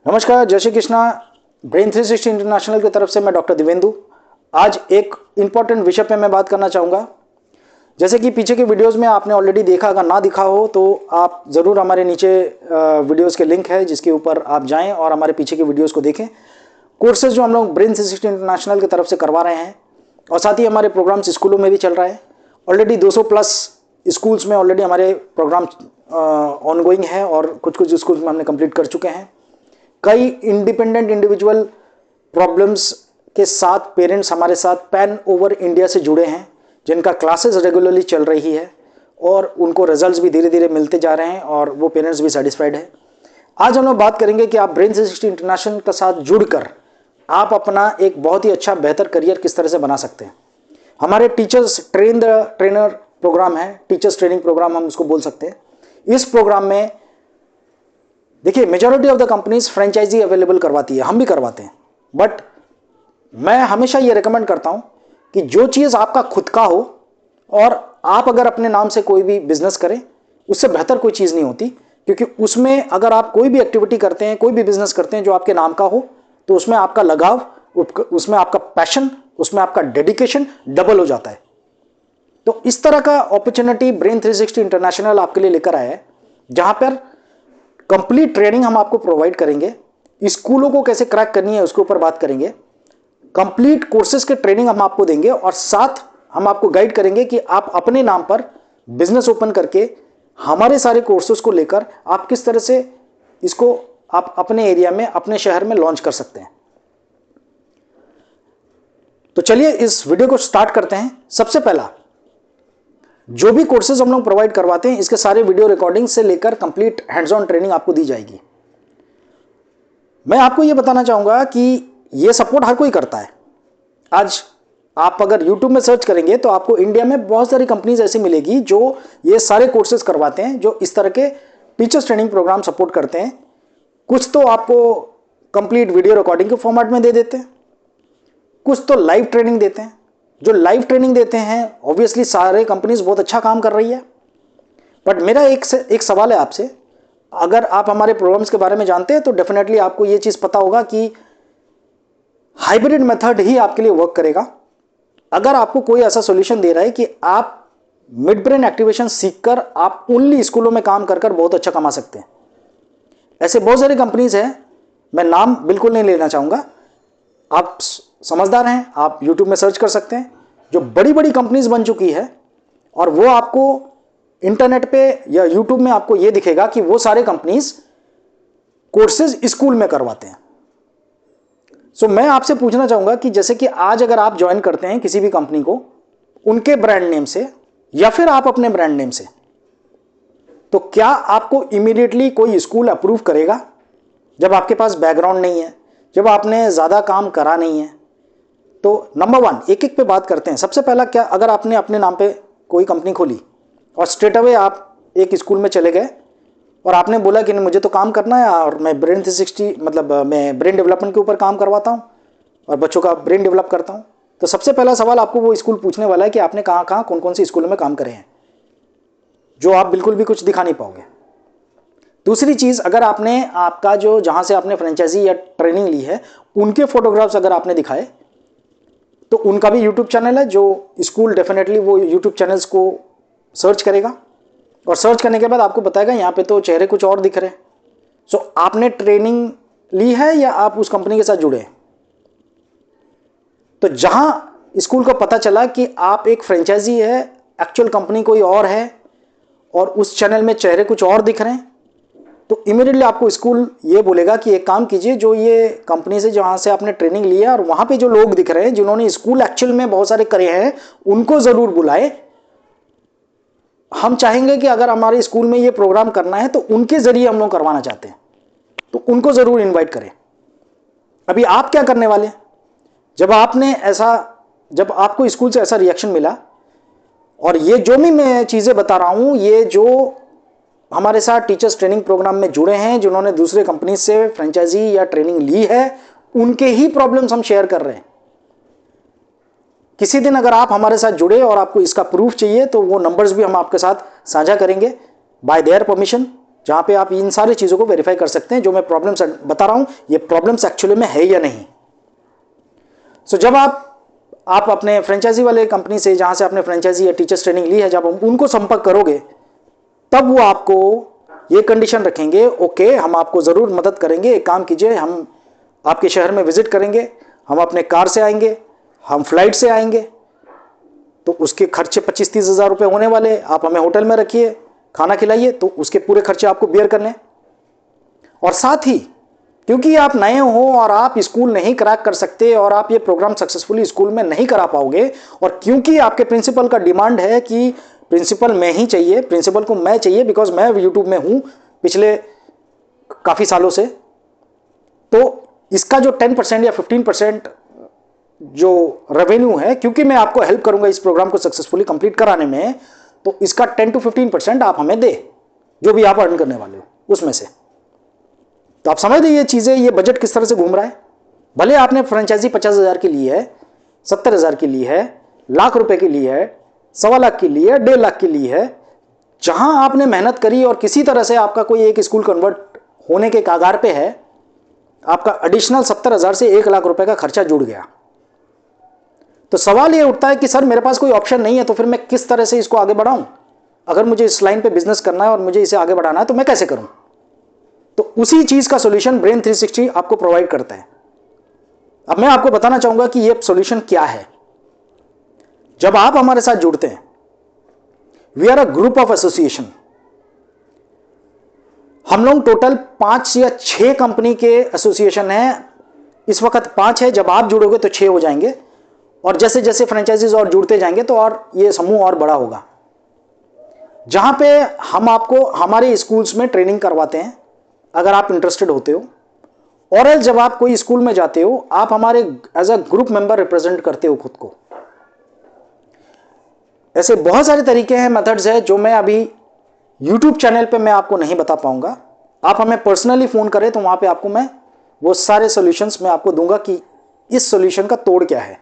नमस्कार, जय Shri Krishna. Brain 360 international की तरफ से मैं डॉक्टर दिवेंदु। आज एक इम्पॉर्टेंट विषय पे मैं बात करना चाहूँगा। जैसे कि पीछे के वीडियोस में आपने ऑलरेडी देखा, अगर ना दिखा हो तो आप ज़रूर हमारे नीचे वीडियोस के लिंक है जिसके ऊपर आप जाएं और हमारे पीछे के वीडियोस को देखें। कोर्सेज जो हम लोग ब्रेन 360 इंटरनेशनल की तरफ से करवा रहे हैं और साथ ही हमारे प्रोग्राम्स स्कूलों में भी चल रहा है। ऑलरेडी 200 प्लस स्कूल्स में ऑलरेडी हमारे प्रोग्राम ऑनगोइंग है और कुछ स्कूल्स में हमने कंप्लीट कर चुके हैं। कई इंडिपेंडेंट इंडिविजुअल प्रॉब्लम्स के साथ पेरेंट्स हमारे साथ पैन ओवर इंडिया से जुड़े हैं, जिनका क्लासेस रेगुलरली चल रही है और उनको रिजल्ट्स भी धीरे धीरे मिलते जा रहे हैं और वो पेरेंट्स भी सेटिस्फाइड है। आज हम लोग बात करेंगे कि आप ब्रेन 360 इंटरनेशनल के साथ जुड़कर आप अपना एक बहुत ही अच्छा बेहतर करियर किस तरह से बना सकते हैं। हमारे टीचर्स ट्रेनर प्रोग्राम है, टीचर्स ट्रेनिंग प्रोग्राम हम उसको बोल सकते हैं। इस प्रोग्राम में देखिए, majority of the companies franchisee available करवाती है, हम भी करवाते हैं, बट मैं हमेशा ये रिकमेंड करता हूं कि जो चीज़ आपका खुद का हो और आप अगर अपने नाम से कोई भी बिजनेस करें, उससे बेहतर कोई चीज़ नहीं होती। क्योंकि उसमें अगर आप कोई भी एक्टिविटी करते हैं, कोई भी बिजनेस करते हैं जो आपके नाम का हो, तो उसमें आपका लगाव, उसमें आपका पैशन, उसमें आपका डेडिकेशन डबल हो जाता है। तो इस तरह का अपॉर्चुनिटी ब्रेन 360 इंटरनेशनल आपके लिए लेकर आया है, जहां पर कंप्लीट ट्रेनिंग हम आपको प्रोवाइड करेंगे। स्कूलों को कैसे क्रैक करनी है उसके ऊपर बात करेंगे। कंप्लीट कोर्सेज के ट्रेनिंग हम आपको देंगे और साथ हम आपको गाइड करेंगे कि आप अपने नाम पर बिजनेस ओपन करके हमारे सारे कोर्सेज को लेकर आप किस तरह से इसको आप अपने एरिया में, अपने शहर में लॉन्च कर सकते हैं। तो चलिए इस वीडियो को स्टार्ट करते हैं। सबसे पहला, जो भी कोर्सेज हम लोग प्रोवाइड करवाते हैं, इसके सारे वीडियो रिकॉर्डिंग से लेकर कंप्लीट हैंड्स ऑन ट्रेनिंग आपको दी जाएगी। मैं आपको यह बताना चाहूंगा कि यह सपोर्ट हर कोई करता है। आज आप अगर YouTube में सर्च करेंगे तो आपको इंडिया में बहुत सारी कंपनीज ऐसी मिलेगी जो ये सारे कोर्सेज करवाते हैं, जो इस तरह के टीचर्स ट्रेनिंग प्रोग्राम सपोर्ट करते हैं। कुछ तो आपको कंप्लीट वीडियो रिकॉर्डिंग के फॉर्मेट में दे देते हैं, कुछ तो लाइव ट्रेनिंग देते हैं। जो लाइव ट्रेनिंग देते हैं, ऑब्वियसली सारे कंपनीज बहुत अच्छा काम कर रही है। बट मेरा एक सवाल है आपसे, अगर आप हमारे प्रोग्राम्स के बारे में जानते हैं तो डेफिनेटली आपको ये चीज़ पता होगा कि हाइब्रिड मेथड ही आपके लिए वर्क करेगा। अगर आपको कोई ऐसा सॉल्यूशन दे रहा है कि आप मिड ब्रेन एक्टिवेशन सीखकर आप ओनली स्कूलों में काम कर बहुत अच्छा कमा सकते हैं, ऐसे बहुत सारी कंपनीज हैं। मैं नाम बिल्कुल नहीं लेना चाहूँगा, आप समझदार हैं, आप YouTube में सर्च कर सकते हैं। जो बड़ी बड़ी कंपनीज बन चुकी है और वो आपको इंटरनेट पे या YouTube में आपको ये दिखेगा कि वो सारे कंपनीज कोर्सेज स्कूल में करवाते हैं। सो मैं आपसे पूछना चाहूंगा कि जैसे कि आज अगर आप ज्वाइन करते हैं किसी भी कंपनी को उनके ब्रांड नेम से या फिर आप अपने ब्रांड नेम से, तो क्या आपको इमीडिएटली कोई स्कूल अप्रूव करेगा जब आपके पास बैकग्राउंड नहीं है, जब आपने ज़्यादा काम करा नहीं है? तो नंबर वन, एक एक पे बात करते हैं। सबसे पहला, क्या अगर आपने अपने नाम पे कोई कंपनी खोली और स्ट्रेट अवे आप एक स्कूल में चले गए और आपने बोला कि नहीं मुझे तो काम करना है और मैं ब्रेन 360 मतलब मैं ब्रेन डेवलपमेंट के ऊपर काम करवाता हूँ और बच्चों का ब्रेन डेवलप करता हूँ, तो सबसे पहला सवाल आपको वो स्कूल पूछने वाला है कि आपने कहाँ कहाँ कौन कौन सी स्कूलों में काम करे हैं, जो आप बिल्कुल भी कुछ दिखा नहीं पाओगे। दूसरी चीज़, अगर आपने आपका जो जहाँ से आपने फ्रेंचाइजी या ट्रेनिंग ली है उनके फोटोग्राफ्स अगर आपने दिखाए तो उनका भी यूट्यूब चैनल है, जो स्कूल डेफिनेटली वो यूट्यूब चैनल्स को सर्च करेगा और सर्च करने के बाद आपको बताएगा यहाँ पे तो चेहरे कुछ और दिख रहे हैं। सो आपने ट्रेनिंग ली है या आप उस कंपनी के साथ जुड़े हैं? तो जहां स्कूल को पता चला कि आप एक फ्रेंचाइजी है, एक्चुअल कंपनी कोई और है और उस चैनल में चेहरे कुछ और दिख रहे हैं, तो इमीडिएटली आपको स्कूल ये बोलेगा कि एक काम कीजिए, जो ये कंपनी से जहाँ से आपने ट्रेनिंग लिया और वहाँ पे जो लोग दिख रहे हैं जिन्होंने स्कूल एक्चुअल में बहुत सारे करे हैं, उनको ज़रूर बुलाए। हम चाहेंगे कि अगर हमारे स्कूल में ये प्रोग्राम करना है तो उनके ज़रिए हम लोग करवाना चाहते हैं, तो उनको ज़रूर इन्वाइट करें। अभी आप क्या करने वाले, जब आपको स्कूल से ऐसा रिएक्शन मिला, और ये जो भी मैं चीज़ें बता रहा हूँ, ये जो हमारे साथ टीचर्स ट्रेनिंग प्रोग्राम में जुड़े हैं, जिन्होंने दूसरे कंपनी से फ्रेंचाइजी या ट्रेनिंग ली है, उनके ही प्रॉब्लम्स हम शेयर कर रहे हैं। किसी दिन अगर आप हमारे साथ जुड़े और आपको इसका प्रूफ चाहिए तो वो नंबर्स भी हम आपके साथ साझा करेंगे बाय देयर परमिशन, जहां पे आप इन सारी चीज़ों को वेरीफाई कर सकते हैं। जो मैं प्रॉब्लम्स बता रहा हूं ये प्रॉब्लम्स एक्चुअली में है या नहीं। सो जब आप अपने फ्रेंचाइजी वाले कंपनी से, जहां से आपने फ्रेंचाइजी या टीचर्स ट्रेनिंग ली है, जब उनको संपर्क करोगे तब वो आपको ये कंडीशन रखेंगे, ओके हम आपको ज़रूर मदद करेंगे, एक काम कीजिए, हम आपके शहर में विजिट करेंगे, हम अपने कार से आएंगे, हम फ्लाइट से आएंगे, तो उसके खर्चे 25-30 हज़ार रुपये होने वाले, आप हमें होटल में रखिए, खाना खिलाइए, तो उसके पूरे खर्चे आपको बियर करने। और साथ ही क्योंकि आप नए हो और आप स्कूल नहीं क्रैक कर सकते और आप ये प्रोग्राम सक्सेसफुली स्कूल में नहीं करा पाओगे, और क्योंकि आपके प्रिंसिपल का डिमांड है कि प्रिंसिपल मैं ही चाहिए, प्रिंसिपल को मैं चाहिए बिकॉज मैं यूट्यूब में हूं पिछले काफ़ी सालों से, तो इसका जो 10% या 15% जो रेवेन्यू है, क्योंकि मैं आपको हेल्प करूंगा इस प्रोग्राम को सक्सेसफुली कंप्लीट कराने में, तो इसका 10 to 15% आप हमें दे, जो भी आप अर्न करने वाले हो उसमें से। तो आप समझ लीजिए चीज़ें, ये बजट किस तरह से घूम रहा है। भले आपने फ्रेंचाइजी 50,000 की ली है, 70,000 की ली है, लाख रुपए की ली है, 1.25 लाख की ली है, 1.5 लाख की ली है, जहां आपने मेहनत करी और किसी तरह से आपका कोई एक स्कूल कन्वर्ट होने के कागार पे है, आपका एडिशनल 70,000 से 1 लाख रुपए का खर्चा जुड़ गया। तो सवाल ये उठता है कि सर मेरे पास कोई ऑप्शन नहीं है, तो फिर मैं किस तरह से इसको आगे बढ़ाऊं? अगर मुझे इस लाइन पे बिजनेस करना है और मुझे इसे आगे बढ़ाना है तो मैं कैसे करूं? तो उसी चीज का सॉल्यूशन ब्रेन 360 आपको प्रोवाइड करता है। अब मैं आपको बताना चाहूंगा कि यह सॉल्यूशन क्या है। जब आप हमारे साथ जुड़ते हैं, we are a group of association, हम लोग टोटल 5 या 6 कंपनी के एसोसिएशन है। इस वक्त 5 है, जब आप जुड़ोगे तो 6 हो जाएंगे, और जैसे जैसे फ्रेंचाइजीज और जुड़ते जाएंगे तो और ये समूह और बड़ा होगा, जहां पे हम आपको हमारे स्कूल्स में ट्रेनिंग करवाते हैं अगर आप इंटरेस्टेड होते हो, और जब आप कोई स्कूल में जाते हो आप हमारे as a group member represent करते हो खुद को। ऐसे बहुत सारे तरीके हैं, मेथड्स है, जो मैं अभी YouTube चैनल पे मैं आपको नहीं बता पाऊंगा। आप हमें पर्सनली फोन करें तो वहां पे आपको मैं वो सारे सॉल्यूशंस मैं आपको दूंगा कि इस सॉल्यूशन का तोड़ क्या है।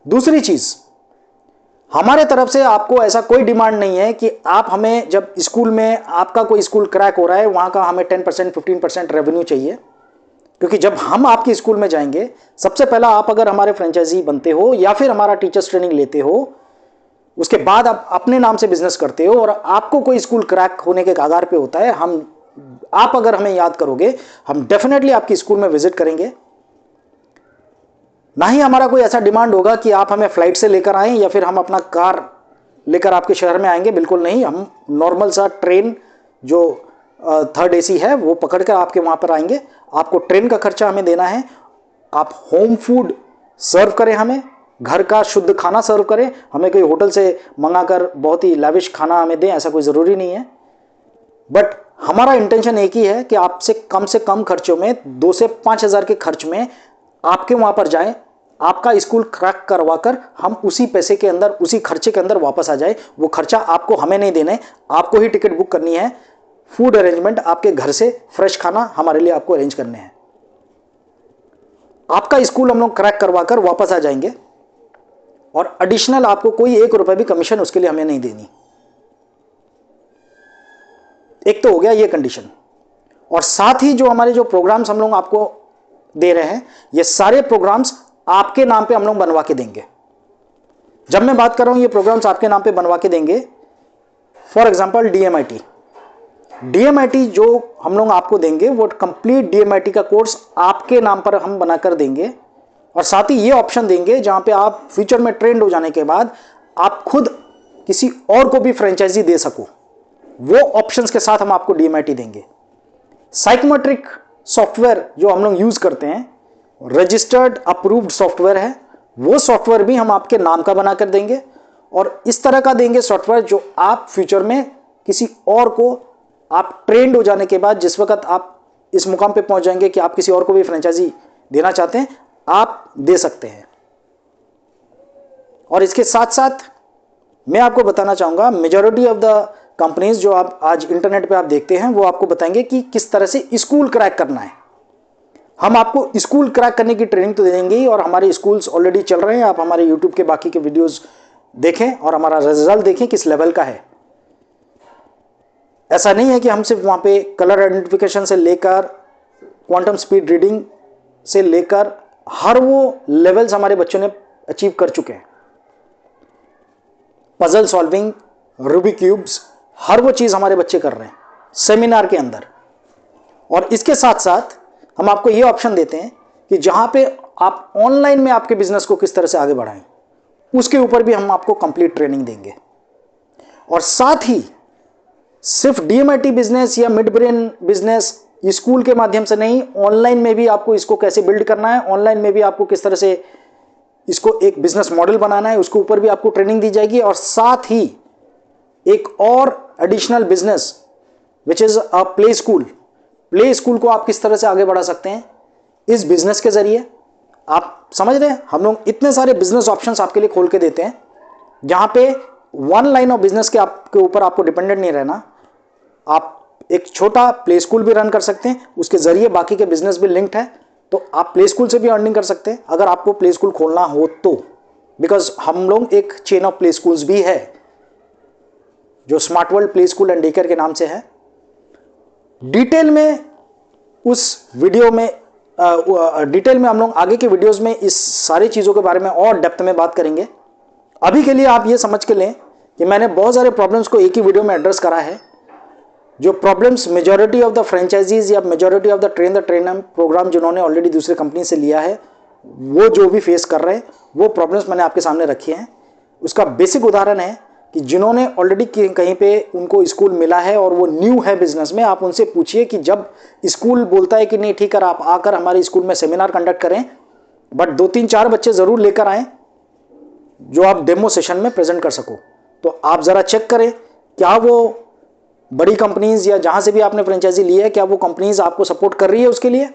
दूसरी चीज, हमारे तरफ से आपको ऐसा कोई डिमांड नहीं है कि आप हमें, जब स्कूल में आपका कोई स्कूल क्रैक हो रहा है वहां का हमें 10% 15% रेवेन्यू चाहिए, क्योंकि जब हम आपके स्कूल में जाएंगे, सबसे पहला आप अगर हमारे फ्रेंचाइजी बनते हो या फिर हमारा टीचर्स ट्रेनिंग लेते हो, उसके बाद आप अपने नाम से बिजनेस करते हो और आपको कोई स्कूल क्रैक होने के कागार पे होता है, आप अगर हमें याद करोगे, हम डेफिनेटली आपकी स्कूल में विजिट करेंगे। ना ही हमारा कोई ऐसा डिमांड होगा कि आप हमें फ्लाइट से लेकर आएं या फिर हम अपना कार लेकर आपके शहर में आएंगे, बिल्कुल नहीं। हम नॉर्मल सा ट्रेन जो 3rd AC है वो पकड़कर आपके वहां पर आएंगे। आपको ट्रेन का खर्चा हमें देना है, आप होम फूड सर्व करें, हमें घर का शुद्ध खाना सर्व करें, हमें कोई होटल से मंगाकर बहुत ही लाविश खाना हमें दें, ऐसा कोई ज़रूरी नहीं है। बट हमारा इंटेंशन एक ही है कि आपसे कम खर्चों में 2 से 5 हज़ार के खर्च में आपके वहां पर जाएं, आपका स्कूल क्रैक करवाकर हम उसी पैसे के अंदर, उसी खर्चे के अंदर वापस आ जाए। वो खर्चा आपको हमें नहीं देना है, आपको ही टिकट बुक करनी है, फूड अरेंजमेंट आपके घर से फ्रेश खाना हमारे लिए आपको अरेंज करने हैं। आपका स्कूल हम लोग क्रैक करवाकर वापस आ जाएंगे और एडिशनल आपको कोई 1 रुपए भी कमीशन उसके लिए हमें नहीं देनी। एक तो हो गया ये कंडीशन, और साथ ही जो हमारे जो प्रोग्राम्स हम लोग आपको दे रहे हैं, ये सारे प्रोग्राम्स आपके नाम पे हम लोग बनवा के देंगे। जब मैं बात कर रहा हूं ये प्रोग्राम्स आपके नाम पे बनवा के देंगे, फॉर एग्जांपल डीएमआईटी जो हम लोग आपको देंगे वो कंप्लीट डीएमआईटी का कोर्स आपके नाम पर हम बनाकर देंगे, और साथ ही ये ऑप्शन देंगे जहां पे आप फ्यूचर में ट्रेंड हो जाने के बाद आप खुद किसी और को भी फ्रेंचाइजी दे सको, वो ऑप्शंस के साथ हम आपको डीएमआईटी देंगे। साइकोमेट्रिक सॉफ्टवेयर जो हम लोग यूज करते हैं, रजिस्टर्ड अप्रूव्ड सॉफ्टवेयर है, वो सॉफ्टवेयर भी हम आपके नाम का बनाकर देंगे, और इस तरह का देंगे सॉफ्टवेयर जो आप फ्यूचर में किसी और को, आप ट्रेंड हो जाने के बाद जिस वक्त आप इस मुकाम पे पहुंच जाएंगे कि आप किसी और को भी फ्रेंचाइजी देना चाहते हैं, आप दे सकते हैं। और इसके साथ साथ मैं आपको बताना चाहूंगा, मेजॉरिटी ऑफ द कंपनीज जो आप आज इंटरनेट पे आप देखते हैं वो आपको बताएंगे कि किस तरह से स्कूल क्रैक करना है। हम आपको स्कूल क्रैक करने की ट्रेनिंग तो देंगे ही, और हमारे स्कूल्स ऑलरेडी चल रहे हैं, आप हमारे यूट्यूब के बाकी के वीडियोस देखें और हमारा रिजल्ट देखें किस लेवल का है। ऐसा नहीं है कि हम सिर्फ वहां पे कलर आइडेंटिफिकेशन से लेकर क्वांटम स्पीड रीडिंग से लेकर हर वो लेवल्स हमारे बच्चों ने अचीव कर चुके हैं। पजल सॉल्विंग, रूबिक क्यूब्स, हर वो चीज हमारे बच्चे कर रहे हैं सेमिनार के अंदर। और इसके साथ साथ हम आपको ये ऑप्शन देते हैं कि जहां पे आप ऑनलाइन में आपके बिजनेस को किस तरह से आगे बढ़ाएं, उसके ऊपर भी हम आपको कंप्लीट ट्रेनिंग देंगे। और साथ ही सिर्फ डीएमआईटी बिजनेस या मिड ब्रेन बिजनेस स्कूल के माध्यम से नहीं, ऑनलाइन में भी आपको इसको कैसे बिल्ड करना है, ऑनलाइन में भी आपको किस तरह से इसको एक बिजनेस मॉडल बनाना है, उसके ऊपर भी आपको ट्रेनिंग दी जाएगी। और साथ ही एक और additional business which is a play school, play school को आप किस तरह से आगे बढ़ा सकते हैं इस बिजनेस के जरिए। आप समझ रहे हैं, हम लोग इतने सारे बिजनेस ऑप्शंस आपके लिए खोल के देते हैं जहां पे वन लाइन ऑफ बिजनेस के आपके ऊपर आपको डिपेंडेंट नहीं रहना। आप एक छोटा प्ले स्कूल भी रन कर सकते हैं, उसके जरिए बाकी के बिजनेस भी लिंक्ड है, तो आप प्ले स्कूल से भी अर्निंग कर सकते हैं अगर आपको प्ले स्कूल खोलना हो तो। बिकॉज हम लोग एक चेन ऑफ प्ले स्कूल्स भी है जो smart world play school and day care के नाम से है। डिटेल में उस वीडियो में डिटेल में हम लोग आगे के वीडियोस में इस सारी चीजों के बारे में और डेप्थ में बात करेंगे। अभी के लिए आप ये समझ के लें कि मैंने बहुत सारे प्रॉब्लम्स को एक ही वीडियो में एड्रेस करा है। जो problems majority of the franchisees या majority of the train programme जिन्होंने ऑलरेडी दूसरे कंपनी से लिया है, वो जो भी फेस कर रहे हैं, वो प्रॉब्लम्स मैंने आपके सामने रखी हैं। उसका बेसिक उदाहरण है कि जिन्होंने ऑलरेडी कहीं पे उनको स्कूल मिला है और वो न्यू है बिजनेस में, आप उनसे पूछिए कि जब स्कूल बोलता है कि नहीं ठीक है आप आकर हमारे स्कूल में सेमिनार कंडक्ट करें, बट 2-3-4 बच्चे जरूर लेकर आए जो आप डेमो सेशन में प्रेजेंट कर सको, तो आप जरा चेक करें क्या वो बड़ी कंपनीज या जहां से भी आपने फ्रेंचाइजी ली है, क्या वो कंपनीज आपको सपोर्ट कर रही है उसके लिए।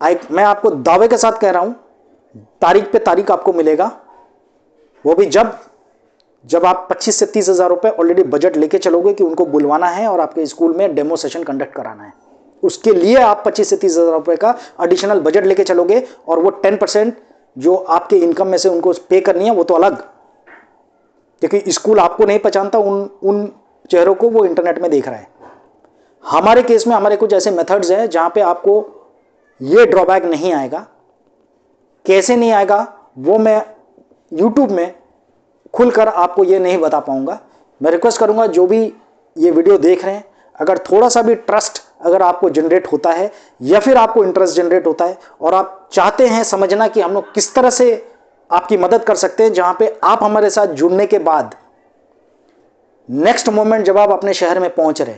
मैं आपको दावे के साथ कह रहा हूं, तारीख पे तारीख आपको मिलेगा, वो भी जब आप 25 से 30 हजार रुपए ऑलरेडी बजट लेके चलोगे कि उनको बुलवाना है और आपके स्कूल में डेमो सेशन कंडक्ट कराना है। उसके लिए आप 25 से 30 हजार रुपए का एडिशनल बजट लेके चलोगे और वो 10% जो आपके इनकम में से उनको पे करनी है वो तो अलग, क्योंकि स्कूल आपको नहीं पहचानता, उन चेहरों को वो इंटरनेट में देख रहा है। हमारे केस में हमारे कुछ ऐसे मेथड्स हैं जहां पे आपको ये ड्रॉबैक नहीं आएगा। कैसे नहीं आएगा वो मैं यूट्यूब में खुलकर आपको ये नहीं बता पाऊंगा। मैं रिक्वेस्ट करूंगा जो भी ये वीडियो देख रहे हैं, अगर थोड़ा सा भी ट्रस्ट अगर आपको जनरेट होता है या फिर आपको इंटरेस्ट जनरेट होता है और आप चाहते हैं समझना कि हम लोग किस तरह से आपकी मदद कर सकते हैं, जहां पे आप हमारे साथ जुड़ने के बाद नेक्स्ट मोमेंट जब आप अपने शहर में पहुंच रहे,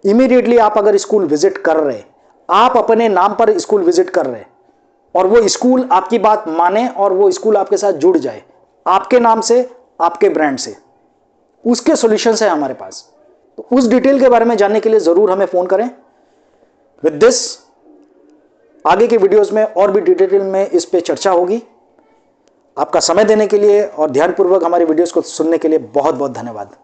इमीडिएटली आप अगर स्कूल विजिट कर रहे, आप अपने नाम पर स्कूल विजिट कर रहे और वो स्कूल आपकी बात माने और वो स्कूल आपके साथ जुड़ जाए आपके नाम से, आपके ब्रांड से, उसके सॉल्यूशंस है हमारे पास। तो उस डिटेल के बारे में जानने के लिए जरूर हमें फोन करें। विद दिस आगे के वीडियोस में और भी डिटेल में इस पे चर्चा होगी। आपका समय देने के लिए और ध्यानपूर्वक हमारे वीडियोस को सुनने के लिए बहुत बहुत धन्यवाद।